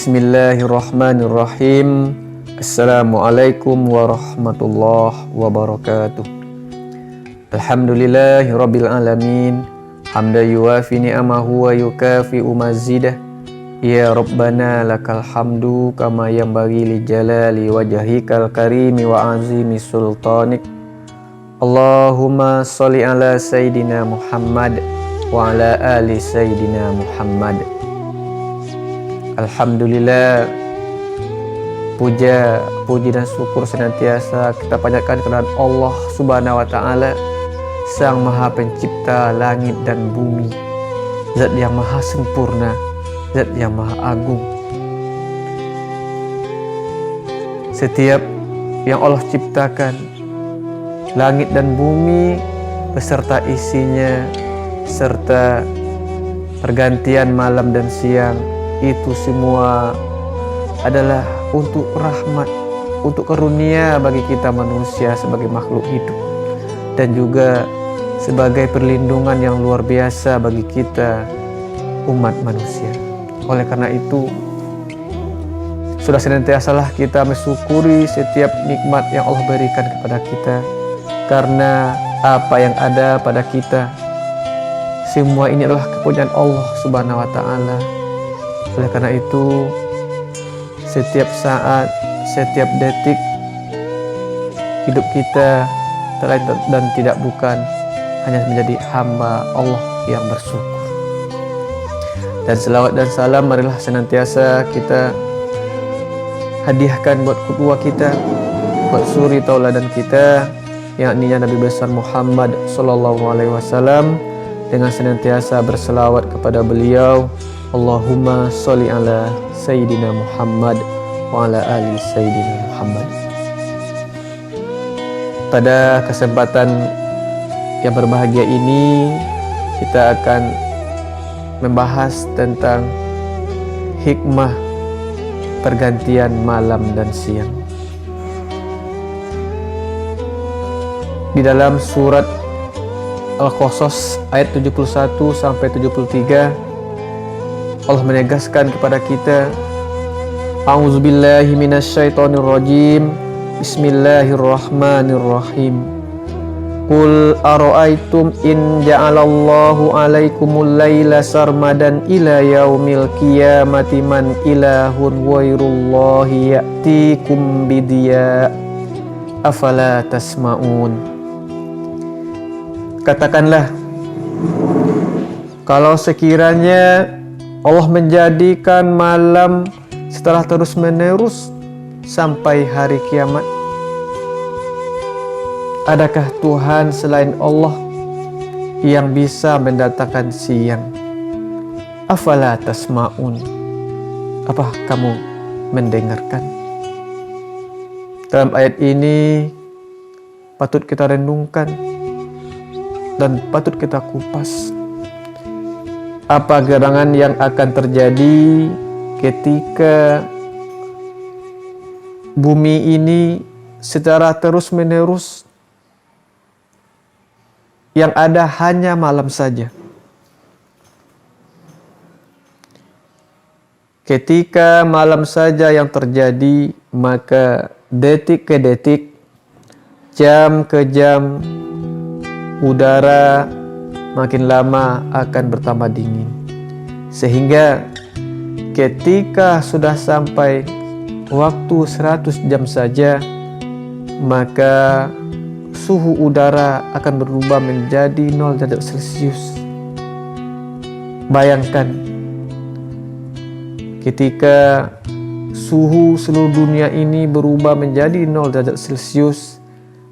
Bismillahirrahmanirrahim. Assalamualaikum warahmatullahi wabarakatuh. Alhamdulillahirabbil alamin. Hamdan yuwafi ni'amahu wa yukafi'u mazidah. Ya Rabbana lakal hamdu kama yanbaghi li jalali wajhikal karimi wa azimi sultanik. Allahumma sholli ala sayyidina Muhammad wa ala ali sayyidina Muhammad. Alhamdulillah, puji dan syukur senantiasa kita panjatkan kepada Allah Subhanahu wa taala, Sang Maha Pencipta langit dan bumi, Zat yang maha sempurna, Zat yang maha agung. Setiap yang Allah ciptakan, langit dan bumi beserta isinya, serta pergantian malam dan siang, itu semua adalah untuk rahmat, untuk karunia bagi kita manusia sebagai makhluk hidup, dan juga sebagai perlindungan yang luar biasa bagi kita umat manusia. Oleh karena itu, sudah senantiasalah kita mensyukuri setiap nikmat yang Allah berikan kepada kita, karena apa yang ada pada kita semua ini adalah kepunyaan Allah Subhanahu wa taala. Oleh karena itu, setiap saat, setiap detik hidup kita terlain dan tidak bukan hanya menjadi hamba Allah yang bersyukur. Dan selawat dan salam marilah senantiasa kita hadiahkan buat kedua kita, buat suri tauladan kita, yakni Nabi besar Muhammad sallallahu alaihi wasallam, dengan senantiasa berselawat kepada beliau. Allahumma sholli ala sayyidina Muhammad wa ala ali sayyidina Muhammad. Pada kesempatan yang berbahagia ini, kita akan membahas tentang hikmah pergantian malam dan siang. Di dalam surat Al-Qasas ayat 71 sampai 73, Allah menegaskan kepada kita, A'udzubillahi minasyaitonirrajim. Bismillahirrahmanirrahim. Qul ara'aitum in ja'alallahu 'alaikumul laila sarmadan ila yaumil qiyamati man ilahun ghairullahi ya'tikum bidiya afala tasma'un. Katakanlah, kalau sekiranya Allah menjadikan malam setelah terus menerus sampai hari kiamat, adakah Tuhan selain Allah yang bisa mendatangkan siang? Afala tasma'un. Apa kamu mendengarkan? Dalam ayat ini patut kita renungkan dan patut kita kupas. Apa gerangan yang akan terjadi ketika bumi ini secara terus-menerus yang ada hanya malam saja? Ketika malam saja yang terjadi, maka detik ke detik, jam ke jam, udara makin lama akan bertambah dingin, sehingga ketika sudah sampai waktu 100 jam saja, maka suhu udara akan berubah menjadi 0 derajat Celcius. Bayangkan, ketika suhu seluruh dunia ini berubah menjadi 0 derajat Celcius,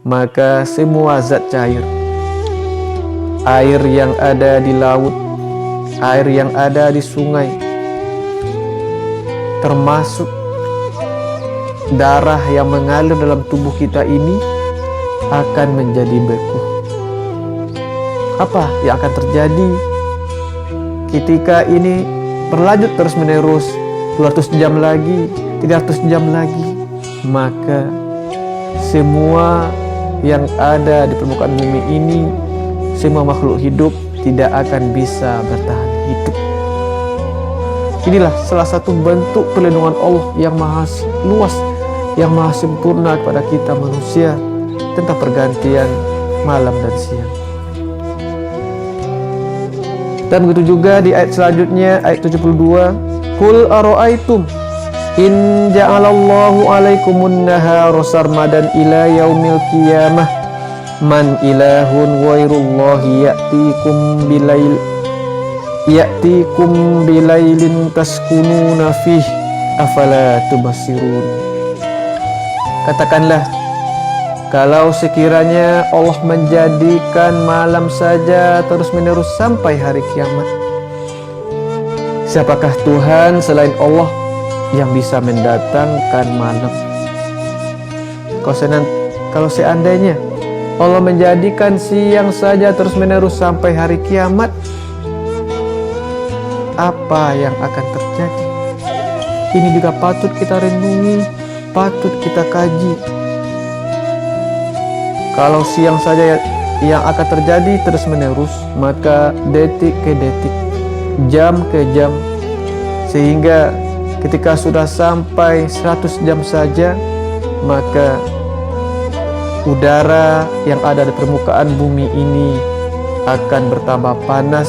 maka semua zat cair, air yang ada di laut, air yang ada di sungai, termasuk darah yang mengalir dalam tubuh kita ini akan menjadi beku. Apa yang akan terjadi ketika ini berlanjut terus menerus 200 jam lagi, 300 jam lagi? Maka semua yang ada di permukaan bumi ini, semua makhluk hidup tidak akan bisa bertahan hidup. Inilah salah satu bentuk perlindungan Allah yang maha luas, yang maha sempurna kepada kita manusia tentang pergantian malam dan siang. Dan begitu juga di ayat selanjutnya, ayat 72, Qul ara'aitum in ja'alallahu alaikumun nahara sarmadan ila yaumil qiyamah man ilahun ghairullahi ya'tikum bilailin taskununa fih afala tubasirun. Katakanlah, kalau sekiranya Allah menjadikan malam saja terus-menerus sampai hari kiamat, siapakah Tuhan selain Allah yang bisa mendatangkan malam? Kalau seandainya Allah menjadikan siang saja terus-menerus sampai hari kiamat, apa yang akan terjadi? Ini juga patut kita renungi, patut kita kaji. Kalau siang saja yang akan terjadi terus-menerus, maka detik ke detik, jam ke jam, sehingga ketika sudah sampai 100 jam saja, maka udara yang ada di permukaan bumi ini akan bertambah panas,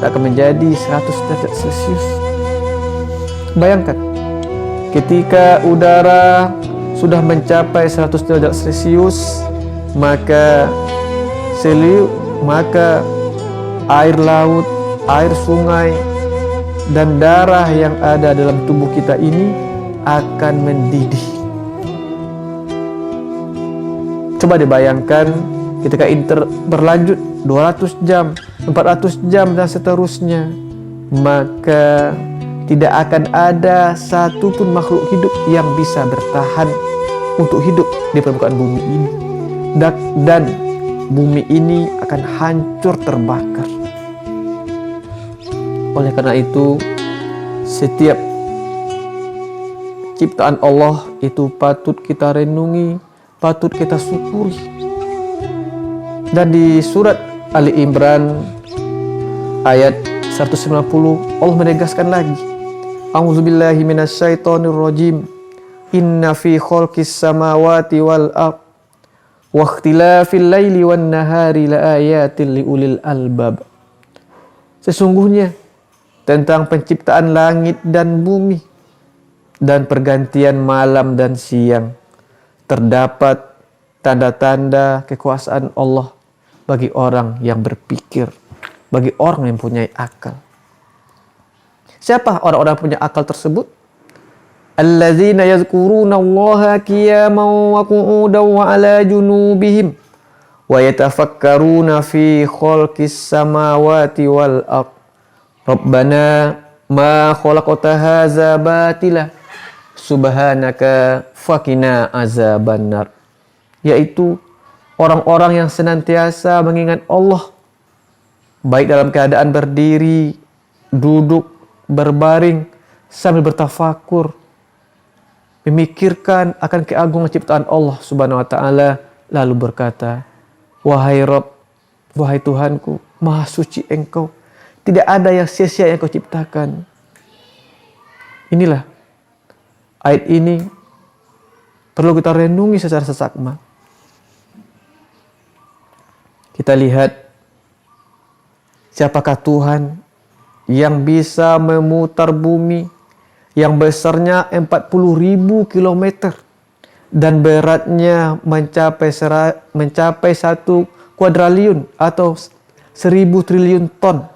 akan menjadi 100 derajat Celcius. Bayangkan, ketika udara sudah mencapai 100 derajat Celcius, maka air laut, air sungai, dan darah yang ada dalam tubuh kita ini akan mendidih. Coba dibayangkan ketika berlanjut 200 jam, 400 jam dan seterusnya, maka tidak akan ada satupun makhluk hidup yang bisa bertahan untuk hidup di permukaan bumi ini. Dan bumi ini akan hancur terbakar. Oleh karena itu, setiap ciptaan Allah itu patut kita renungi, patut kita syukuri. Dan di surat Ali Imran ayat 190, Allah menegaskan lagi, A'udzubillahi minasyaitonirrajim, inna fi khalqis samawati wal ardh wa ikhtilafil laili wan nahari laayatil liulil albab. Sesungguhnya tentang penciptaan langit dan bumi dan pergantian malam dan siang terdapat tanda-tanda kekuasaan Allah bagi orang yang berpikir, bagi orang yang punya akal. Siapa orang-orang punya akal tersebut? Alladzina yazkuruna Allaha qiyaman wa qu'udan wa ala junubihim wa yatafakkaruna fi khalqis samawati wal ardh. Rabbana ma khalaqta hadza batila subhanaka faqina azabannar. Yaitu orang-orang yang senantiasa mengingat Allah, baik dalam keadaan berdiri, duduk, berbaring, sambil bertafakur, memikirkan akan keagungan ciptaan Allah Subhanahu wa taala, lalu berkata, wahai Rabb, wahai Tuhanku, maha suci Engkau, tidak ada yang sia-sia yang Kau ciptakan. Inilah ayat ini perlu kita renungi secara seksama. Kita lihat siapakah Tuhan yang bisa memutar bumi yang besarnya 40.000 kilometer dan beratnya mencapai 1 kuadriliun atau 1.000 triliun ton.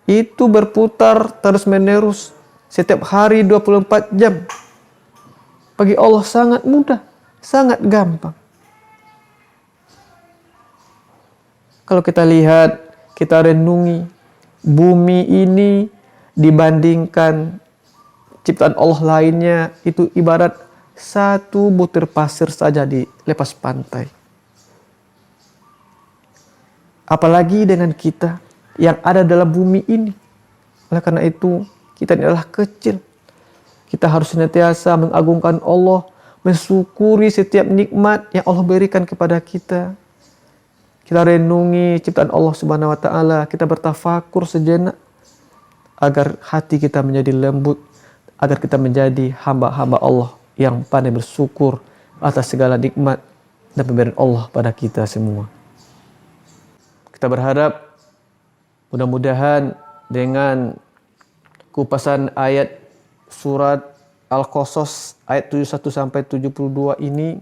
Itu berputar terus-menerus setiap hari 24 jam. Bagi Allah sangat mudah, sangat gampang. Kalau kita lihat, kita renungi, bumi ini dibandingkan ciptaan Allah lainnya itu ibarat satu butir pasir saja di lepas pantai. Apalagi dengan kita yang ada dalam bumi ini. Oleh karena itu, kita ini adalah kecil. Kita harus senantiasa mengagungkan Allah, mensyukuri setiap nikmat yang Allah berikan kepada kita. Kita renungi ciptaan Allah Subhanahu wa taala, kita bertafakur sejenak. agar hati kita menjadi lembut, agar kita menjadi hamba-hamba Allah yang pandai bersyukur atas segala nikmat dan pemberian Allah pada kita semua. Kita berharap mudah-mudahan dengan kupasan ayat surat Al-Qasas ayat 71 sampai 72 ini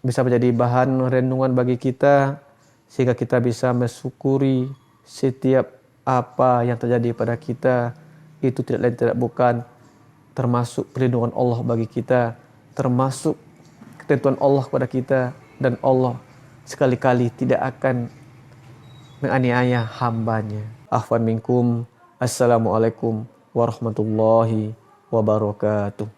bisa menjadi bahan renungan bagi kita, sehingga kita bisa mensyukuri setiap apa yang terjadi pada kita. Itu tidak lain tidak bukan termasuk perlindungan Allah bagi kita, termasuk ketentuan Allah kepada kita, dan Allah sekali-kali tidak akan menganiaya hambanya. Afwan minkum. Assalamualaikum warahmatullahi wabarakatuh.